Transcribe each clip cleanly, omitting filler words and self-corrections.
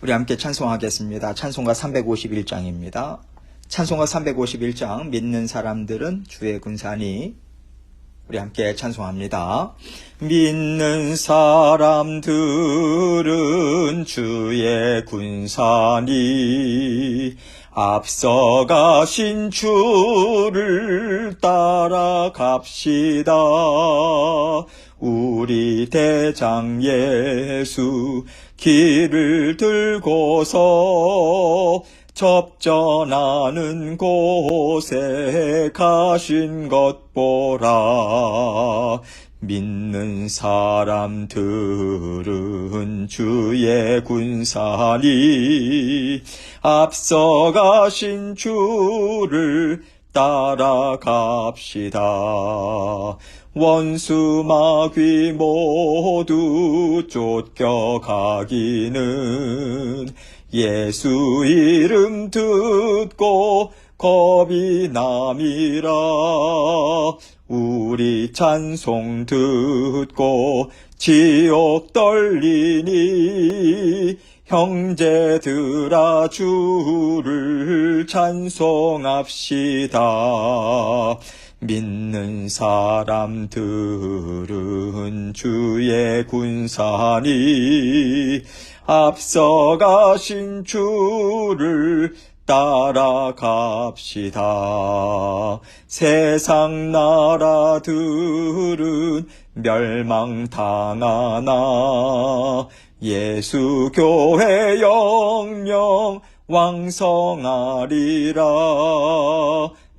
우리 함께 찬송하겠습니다. 찬송가 351장입니다. 찬송가 351장 믿는 사람들은 주의 군사니. 우리 함께 찬송합니다. 믿는 사람들은 주의 군사니 앞서가신 주를 따라갑시다. 우리 대장 예수 길을 들고서 접전하는 곳에 가신 것 보라. 믿는 사람들은 주의 군사니 앞서가신 주를 따라갑시다. 원수 마귀 모두 쫓겨가기는 예수 이름 듣고 겁이 남이라. 우리 찬송 듣고 지옥 떨리니 형제들아 주를 찬송합시다. 믿는 사람들은 주의 군사니 앞서가신 주를 따라갑시다. 세상 나라들은 멸망당하나 예수 교회 영영 왕성하리라.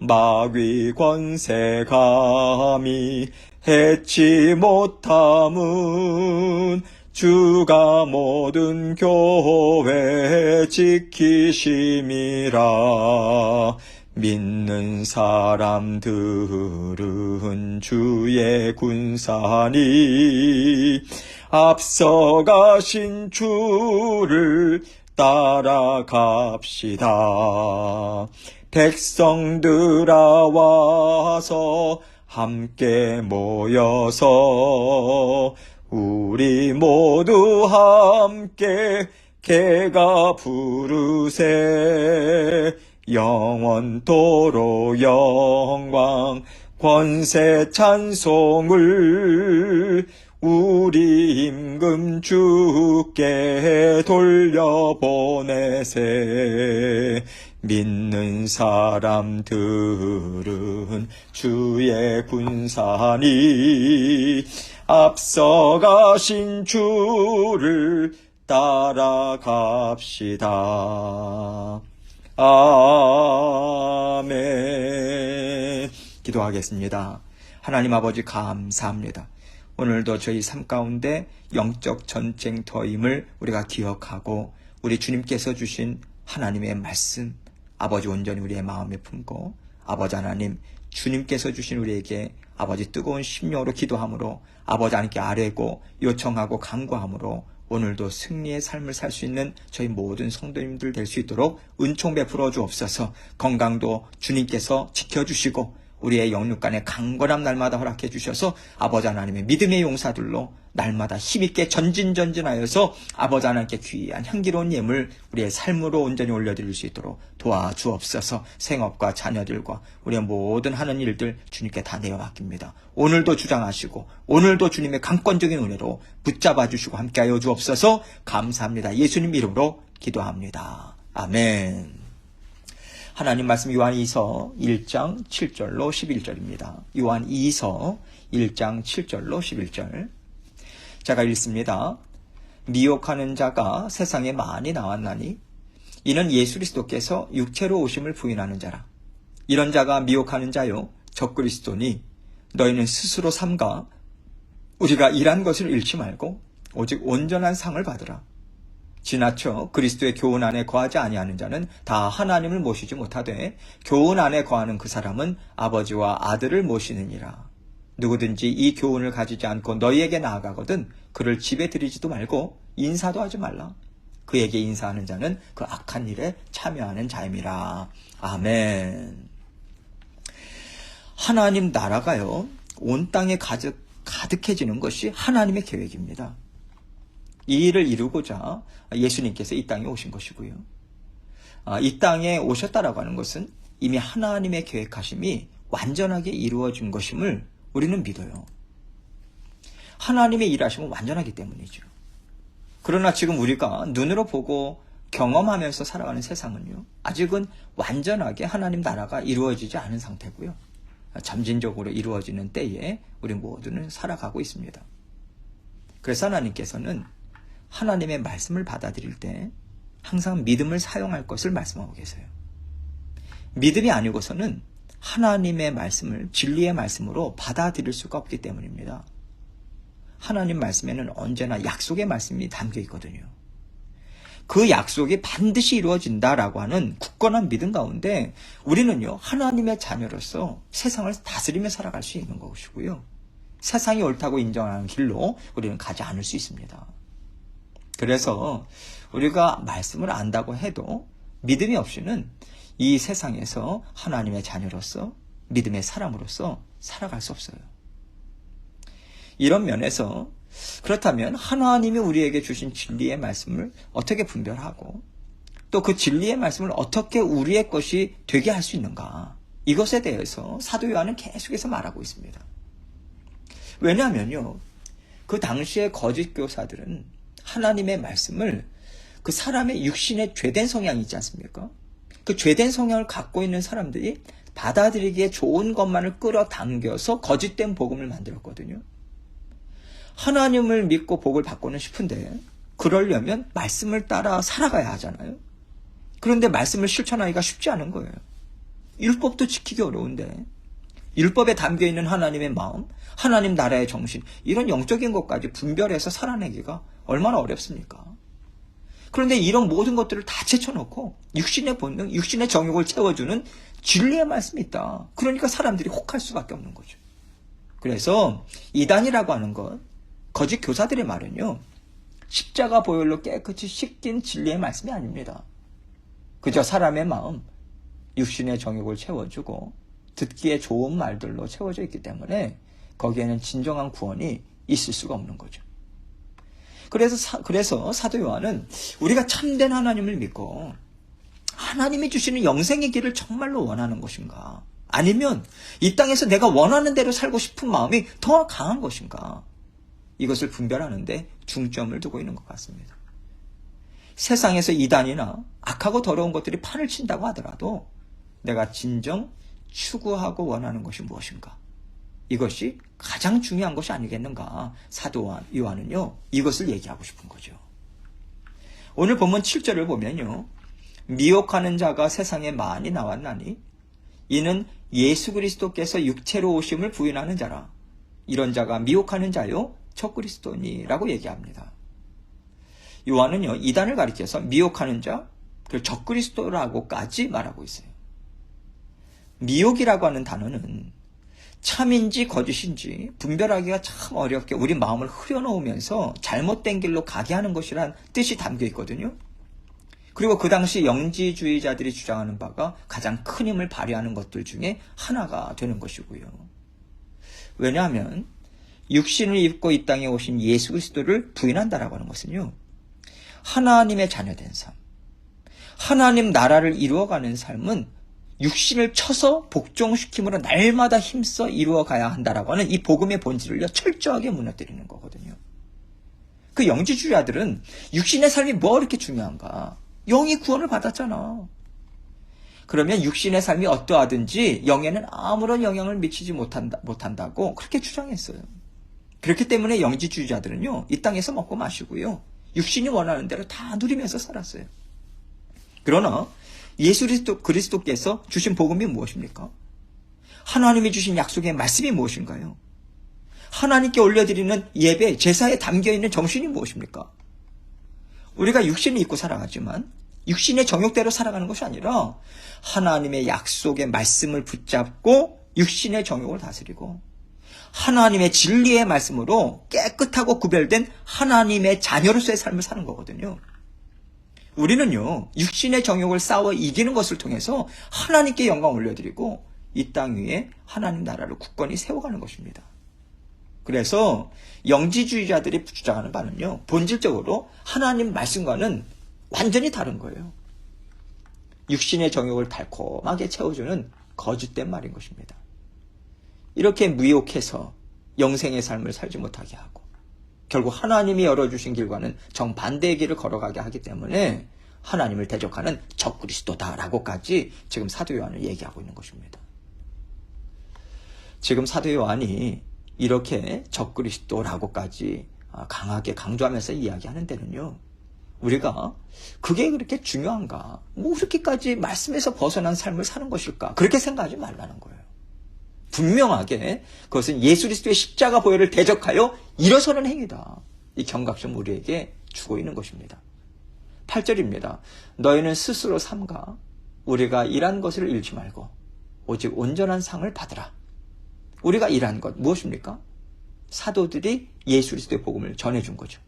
마귀 권세 감히 해치 못함은 주가 모든 교회 지키심이라. 믿는 사람들은 주의 군사니 앞서가신 주를 따라갑시다. 백성들아 와서 함께 모여서 우리 모두 함께 개가 부르세. 영원토록 영광 권세 찬송을 우리 임금 주께 돌려보내세. 믿는 사람들은 주의 군사니 앞서가신 주를 따라갑시다. 아멘. 기도하겠습니다. 하나님 아버지 감사합니다. 오늘도 저희 삶 가운데 영적 전쟁터임을 우리가 기억하고 우리 주님께서 주신 하나님의 말씀 아버지 온전히 우리의 마음에 품고 아버지 하나님 주님께서 주신 우리에게 아버지 뜨거운 심령으로 기도함으로 아버지 하나님께 아뢰고 요청하고 간구함으로 오늘도 승리의 삶을 살 수 있는 저희 모든 성도님들 될 수 있도록 은총 베풀어 주옵소서. 건강도 주님께서 지켜주시고 우리의 영육간의 강건함 날마다 허락해 주셔서 아버지 하나님의 믿음의 용사들로 날마다 힘있게 전진하여서 아버지 하나님께 귀한 향기로운 예물 우리의 삶으로 온전히 올려드릴 수 있도록 도와주옵소서. 생업과 자녀들과 우리의 모든 하는 일들 주님께 다 내어 맡깁니다. 오늘도 주장하시고 오늘도 주님의 강권적인 은혜로 붙잡아 주시고 함께하여 주옵소서. 감사합니다. 예수님 이름으로 기도합니다. 아멘. 하나님 말씀 요한 2서 1장 7절로 11절입니다. 요한 2서 1장 7절로 11절. 제가 읽습니다. 미혹하는 자가 세상에 많이 나왔나니 이는 예수 그리스도께서 육체로 오심을 부인하는 자라. 이런 자가 미혹하는 자요 적그리스도니 너희는 스스로 삼가 우리가 일한 것을 잃지 말고 오직 온전한 상을 받으라. 지나쳐 그리스도의 교훈 안에 거하지 아니하는 자는 다 하나님을 모시지 못하되 교훈 안에 거하는 그 사람은 아버지와 아들을 모시느니라. 누구든지 이 교훈을 가지지 않고 너희에게 나아가거든 그를 집에 들이지도 말고 인사도 하지 말라. 그에게 인사하는 자는 그 악한 일에 참여하는 자임이라. 아멘. 하나님 나라가요 온 땅에 가득해지는 것이 하나님의 계획입니다. 이 일을 이루고자 예수님께서 이 땅에 오신 것이고요. 이 땅에 오셨다라고 하는 것은 이미 하나님의 계획하심이 완전하게 이루어진 것임을 우리는 믿어요. 하나님의 일하심은 완전하기 때문이죠. 그러나 지금 우리가 눈으로 보고 경험하면서 살아가는 세상은요, 아직은 완전하게 하나님 나라가 이루어지지 않은 상태고요. 점진적으로 이루어지는 때에 우리 모두는 살아가고 있습니다. 그래서 하나님께서는 하나님의 말씀을 받아들일 때 항상 믿음을 사용할 것을 말씀하고 계세요. 믿음이 아니고서는 하나님의 말씀을 진리의 말씀으로 받아들일 수가 없기 때문입니다. 하나님 말씀에는 언제나 약속의 말씀이 담겨 있거든요. 그 약속이 반드시 이루어진다라고 하는 굳건한 믿음 가운데 우리는요, 하나님의 자녀로서 세상을 다스리며 살아갈 수 있는 것이고요. 세상이 옳다고 인정하는 길로 우리는 가지 않을 수 있습니다. 그래서 우리가 말씀을 안다고 해도 믿음이 없이는 이 세상에서 하나님의 자녀로서 믿음의 사람으로서 살아갈 수 없어요. 이런 면에서 그렇다면 하나님이 우리에게 주신 진리의 말씀을 어떻게 분별하고 또 그 진리의 말씀을 어떻게 우리의 것이 되게 할 수 있는가, 이것에 대해서 사도 요한은 계속해서 말하고 있습니다. 왜냐하면요, 그 당시의 거짓 교사들은 하나님의 말씀을 그 사람의 육신의 죄된 성향이 있지 않습니까? 그 죄된 성향을 갖고 있는 사람들이 받아들이기에 좋은 것만을 끌어당겨서 거짓된 복음을 만들었거든요. 하나님을 믿고 복을 받고는 싶은데 그러려면 말씀을 따라 살아가야 하잖아요. 그런데 말씀을 실천하기가 쉽지 않은 거예요. 율법도 지키기 어려운데 율법에 담겨있는 하나님의 마음, 하나님 나라의 정신, 이런 영적인 것까지 분별해서 살아내기가 얼마나 어렵습니까? 그런데 이런 모든 것들을 다 제쳐놓고 육신의 본능, 육신의 정욕을 채워주는 진리의 말씀이 있다. 그러니까 사람들이 혹할 수밖에 없는 거죠. 그래서 이단이라고 하는 것, 거짓 교사들의 말은요, 십자가 보혈로 깨끗이 씻긴 진리의 말씀이 아닙니다. 그저 사람의 마음, 육신의 정욕을 채워주고 듣기에 좋은 말들로 채워져 있기 때문에 거기에는 진정한 구원이 있을 수가 없는 거죠. 그래서 사도 요한은 우리가 참된 하나님을 믿고 하나님이 주시는 영생의 길을 정말로 원하는 것인가, 아니면 이 땅에서 내가 원하는 대로 살고 싶은 마음이 더 강한 것인가, 이것을 분별하는데 중점을 두고 있는 것 같습니다. 세상에서 이단이나 악하고 더러운 것들이 판을 친다고 하더라도 내가 진정 추구하고 원하는 것이 무엇인가, 이것이 가장 중요한 것이 아니겠는가, 사도 요한은요 이것을 얘기하고 싶은 거죠. 오늘 본문 7절을 보면요, 미혹하는 자가 세상에 많이 나왔나니 이는 예수 그리스도께서 육체로 오심을 부인하는 자라. 이런 자가 미혹하는 자요 적그리스도니라고 얘기합니다. 요한은요 이단을 가리켜서 미혹하는 자, 그 적그리스도라고까지 말하고 있어요. 미혹이라고 하는 단어는 참인지 거짓인지 분별하기가 참 어렵게 우리 마음을 흐려놓으면서 잘못된 길로 가게 하는 것이란 뜻이 담겨 있거든요. 그리고 그 당시 영지주의자들이 주장하는 바가 가장 큰 힘을 발휘하는 것들 중에 하나가 되는 것이고요. 왜냐하면 육신을 입고 이 땅에 오신 예수 그리스도를 부인한다라고 하는 것은요, 하나님의 자녀된 삶, 하나님 나라를 이루어가는 삶은 육신을 쳐서 복종시킴으로 날마다 힘써 이루어가야 한다라고 하는 이 복음의 본질을요 철저하게 무너뜨리는 거거든요. 그 영지주의자들은 육신의 삶이 뭐 이렇게 중요한가, 영이 구원을 받았잖아. 그러면 육신의 삶이 어떠하든지 영에는 아무런 영향을 미치지 못한다고 그렇게 주장했어요. 그렇기 때문에 영지주의자들은요 이 땅에서 먹고 마시고요 육신이 원하는 대로 다 누리면서 살았어요. 그러나 예수 그리스도께서 주신 복음이 무엇입니까? 하나님이 주신 약속의 말씀이 무엇인가요? 하나님께 올려드리는 예배, 제사에 담겨있는 정신이 무엇입니까? 우리가 육신을 입고 살아가지만 육신의 정욕대로 살아가는 것이 아니라 하나님의 약속의 말씀을 붙잡고 육신의 정욕을 다스리고 하나님의 진리의 말씀으로 깨끗하고 구별된 하나님의 자녀로서의 삶을 사는 거거든요. 우리는요 육신의 정욕을 싸워 이기는 것을 통해서 하나님께 영광 올려드리고 이 땅 위에 하나님 나라를 굳건히 세워가는 것입니다. 그래서 영지주의자들이 주장하는 바는요, 본질적으로 하나님 말씀과는 완전히 다른 거예요. 육신의 정욕을 달콤하게 채워주는 거짓된 말인 것입니다. 이렇게 무욕해서 영생의 삶을 살지 못하게 하고 결국 하나님이 열어주신 길과는 정반대의 길을 걸어가게 하기 때문에 하나님을 대적하는 적그리스도다라고까지 지금 사도 요한은 얘기하고 있는 것입니다. 지금 사도 요한이 이렇게 적그리스도라고까지 강하게 강조하면서 이야기하는 데는요, 우리가 그게 그렇게 중요한가? 뭐 그렇게까지 말씀에서 벗어난 삶을 사는 것일까? 그렇게 생각하지 말라는 거예요. 분명하게 그것은 예수 그리스도의 십자가 보혈을 대적하여 일어서는 행위다. 이 경각심 우리에게 주고 있는 것입니다. 8절입니다. 너희는 스스로 삼가 우리가 일한 것을 잃지 말고 오직 온전한 상을 받으라. 우리가 일한 것 무엇입니까? 사도들이 예수 그리스도의 복음을 전해준 거죠.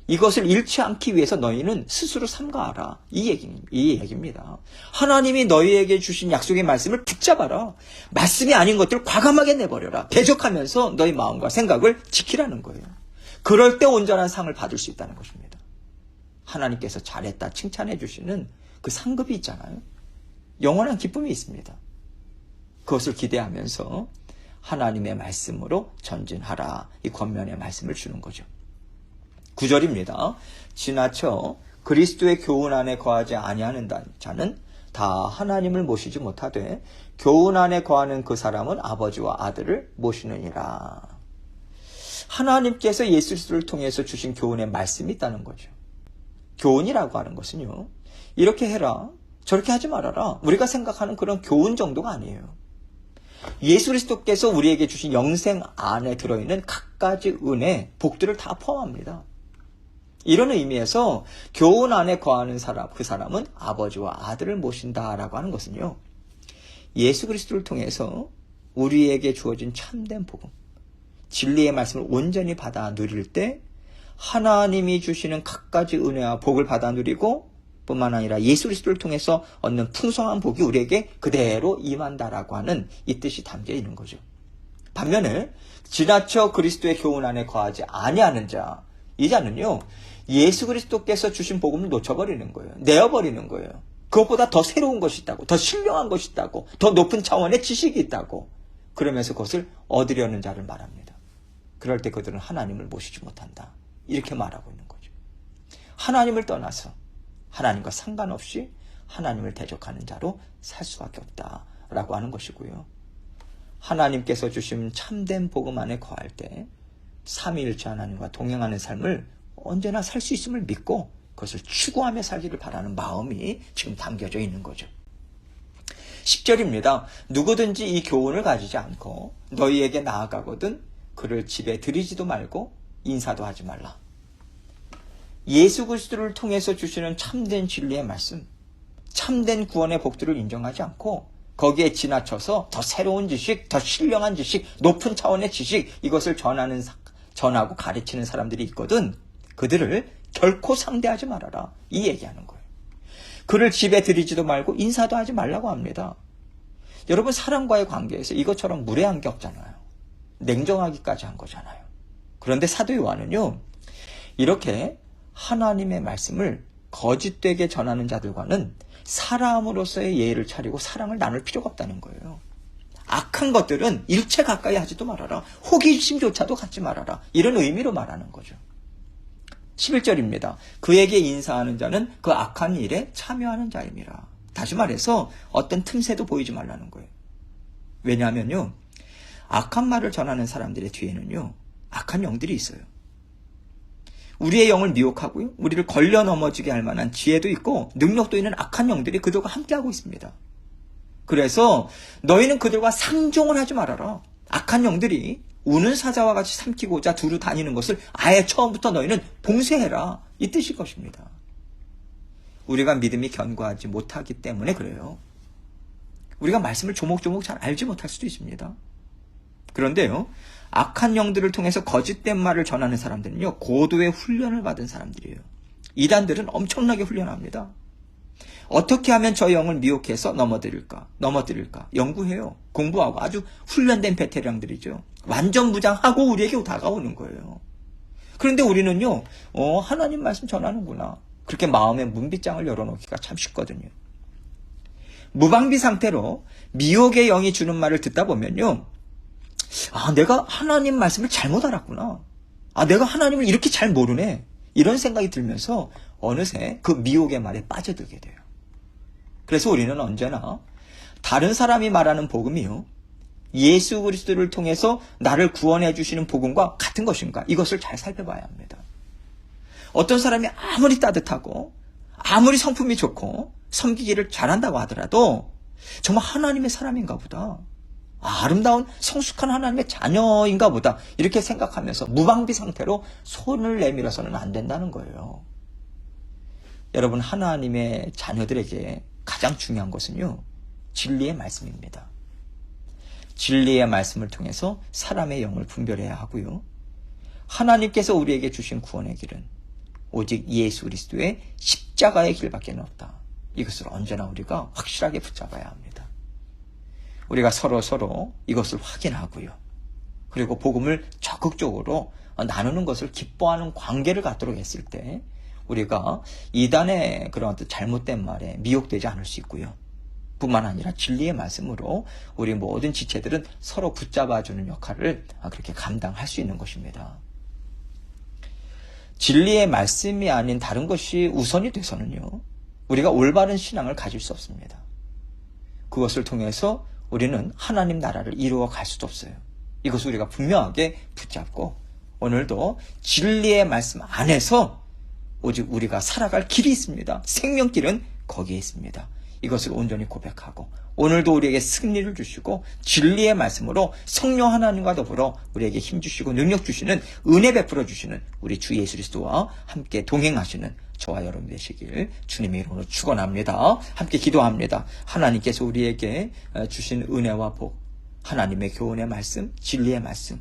이것을 잃지 않기 위해서 너희는 스스로 삼가하라. 이 얘기입니다. 하나님이 너희에게 주신 약속의 말씀을 붙잡아라. 말씀이 아닌 것들을 과감하게 내버려라. 대적하면서 너희 마음과 생각을 지키라는 거예요. 그럴 때 온전한 상을 받을 수 있다는 것입니다. 하나님께서 잘했다 칭찬해 주시는 그 상급이 있잖아요. 영원한 기쁨이 있습니다. 그것을 기대하면서 하나님의 말씀으로 전진하라. 이 권면의 말씀을 주는 거죠. 9절입니다. 지나쳐 그리스도의 교훈 안에 거하지 아니하는 자는 다 하나님을 모시지 못하되 교훈 안에 거하는 그 사람은 아버지와 아들을 모시느니라. 하나님께서 예수 그리스도를 통해서 주신 교훈의 말씀이 있다는 거죠. 교훈이라고 하는 것은요, 이렇게 해라, 저렇게 하지 말아라, 우리가 생각하는 그런 교훈 정도가 아니에요. 예수 그리스도께서 우리에게 주신 영생 안에 들어있는 갖가지 은혜, 복들을 다 포함합니다. 이런 의미에서 교훈 안에 거하는 사람, 그 사람은 아버지와 아들을 모신다라고 하는 것은요, 예수 그리스도를 통해서 우리에게 주어진 참된 복음, 진리의 말씀을 온전히 받아 누릴 때 하나님이 주시는 갖가지 은혜와 복을 받아 누리고 뿐만 아니라 예수 그리스도를 통해서 얻는 풍성한 복이 우리에게 그대로 임한다라고 하는 이 뜻이 담겨 있는 거죠. 반면에 지나쳐 그리스도의 교훈 안에 거하지 아니하는 자, 이 자는요, 예수 그리스도께서 주신 복음을 놓쳐버리는 거예요. 내어버리는 거예요. 그것보다 더 새로운 것이 있다고, 더 신령한 것이 있다고, 더 높은 차원의 지식이 있다고, 그러면서 그것을 얻으려는 자를 말합니다. 그럴 때 그들은 하나님을 모시지 못한다. 이렇게 말하고 있는 거죠. 하나님을 떠나서 하나님과 상관없이 하나님을 대적하는 자로 살 수밖에 없다라고 하는 것이고요. 하나님께서 주신 참된 복음 안에 거할 때 삼위일체 하나님과 동행하는 삶을 언제나 살 수 있음을 믿고 그것을 추구하며 살기를 바라는 마음이 지금 담겨져 있는 거죠. 10절입니다. 누구든지 이 교훈을 가지지 않고 너희에게 나아가거든 그를 집에 들이지도 말고 인사도 하지 말라. 예수 그리스도를 통해서 주시는 참된 진리의 말씀, 참된 구원의 복들을 인정하지 않고 거기에 지나쳐서 더 새로운 지식, 더 신령한 지식, 높은 차원의 지식, 이것을 전하고 가르치는 사람들이 있거든. 그들을 결코 상대하지 말아라. 이 얘기하는 거예요. 그를 집에 들이지도 말고 인사도 하지 말라고 합니다. 여러분, 사람과의 관계에서 이것처럼 무례한 게 없잖아요. 냉정하기까지 한 거잖아요. 그런데 사도 요한은요, 이렇게 하나님의 말씀을 거짓되게 전하는 자들과는 사람으로서의 예의를 차리고 사랑을 나눌 필요가 없다는 거예요. 악한 것들은 일체 가까이 하지도 말아라. 호기심조차도 갖지 말아라. 이런 의미로 말하는 거죠. 11절입니다. 그에게 인사하는 자는 그 악한 일에 참여하는 자임이라. 다시 말해서 어떤 틈새도 보이지 말라는 거예요. 왜냐하면요, 악한 말을 전하는 사람들의 뒤에는요, 악한 영들이 있어요. 우리의 영을 미혹하고요, 우리를 걸려 넘어지게 할 만한 지혜도 있고 능력도 있는 악한 영들이 그들과 함께하고 있습니다. 그래서 너희는 그들과 상종을 하지 말아라. 악한 영들이 우는 사자와 같이 삼키고자 두루 다니는 것을 아예 처음부터 너희는 봉쇄해라. 이 뜻일 것입니다. 우리가 믿음이 견고하지 못하기 때문에 그래요. 우리가 말씀을 조목조목 잘 알지 못할 수도 있습니다. 그런데요, 악한 영들을 통해서 거짓된 말을 전하는 사람들은요, 고도의 훈련을 받은 사람들이에요. 이단들은 엄청나게 훈련합니다. 어떻게 하면 저 영을 미혹해서 넘어뜨릴까? 연구해요. 공부하고 아주 훈련된 베테랑들이죠. 완전 무장하고 우리에게 다가오는 거예요. 그런데 우리는요, 하나님 말씀 전하는구나. 그렇게 마음의 문빗장을 열어놓기가 참 쉽거든요. 무방비 상태로 미혹의 영이 주는 말을 듣다 보면요, 내가 하나님 말씀을 잘못 알았구나. 내가 하나님을 이렇게 잘 모르네. 이런 생각이 들면서 어느새 그 미혹의 말에 빠져들게 돼요. 그래서 우리는 언제나 다른 사람이 말하는 복음이요, 예수 그리스도를 통해서 나를 구원해 주시는 복음과 같은 것인가, 이것을 잘 살펴봐야 합니다. 어떤 사람이 아무리 따뜻하고 아무리 성품이 좋고 섬기기를 잘한다고 하더라도 정말 하나님의 사람인가 보다, 아름다운 성숙한 하나님의 자녀인가 보다, 이렇게 생각하면서 무방비 상태로 손을 내밀어서는 안 된다는 거예요. 여러분, 하나님의 자녀들에게 가장 중요한 것은요, 진리의 말씀입니다. 진리의 말씀을 통해서 사람의 영을 분별해야 하고요, 하나님께서 우리에게 주신 구원의 길은 오직 예수 그리스도의 십자가의 길밖에 없다. 이것을 언제나 우리가 확실하게 붙잡아야 합니다. 우리가 서로 이것을 확인하고요, 그리고 복음을 적극적으로 나누는 것을 기뻐하는 관계를 갖도록 했을 때 우리가 이단의 그런 어떤 잘못된 말에 미혹되지 않을 수 있고요, 뿐만 아니라 진리의 말씀으로 우리 모든 지체들은 서로 붙잡아주는 역할을 그렇게 감당할 수 있는 것입니다. 진리의 말씀이 아닌 다른 것이 우선이 돼서는요, 우리가 올바른 신앙을 가질 수 없습니다. 그것을 통해서 우리는 하나님 나라를 이루어 갈 수도 없어요. 이것을 우리가 분명하게 붙잡고 오늘도 진리의 말씀 안에서 오직 우리가 살아갈 길이 있습니다. 생명길은 거기에 있습니다. 이것을 온전히 고백하고 오늘도 우리에게 승리를 주시고 진리의 말씀으로 성령 하나님과 더불어 우리에게 힘 주시고 능력 주시는, 은혜 베풀어 주시는 우리 주 예수 그리스도와 함께 동행하시는 저와 여러분 되시길 주님의 이름으로 축원합니다. 함께 기도합니다. 하나님께서 우리에게 주신 은혜와 복, 하나님의 교훈의 말씀, 진리의 말씀,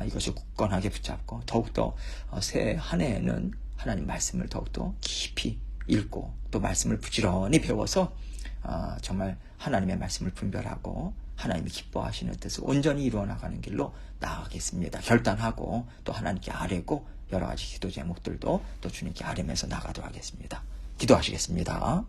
이것을 굳건하게 붙잡고 더욱더 새 한 해에는 하나님 말씀을 더욱더 깊이 읽고 또 말씀을 부지런히 배워서 정말 하나님의 말씀을 분별하고 하나님이 기뻐하시는 뜻을 온전히 이루어 나가는 길로 나아가겠습니다. 결단하고 또 하나님께 아뢰고 여러 가지 기도 제목들도 또 주님께 아뢰면서 나가도록 하겠습니다. 기도하시겠습니다.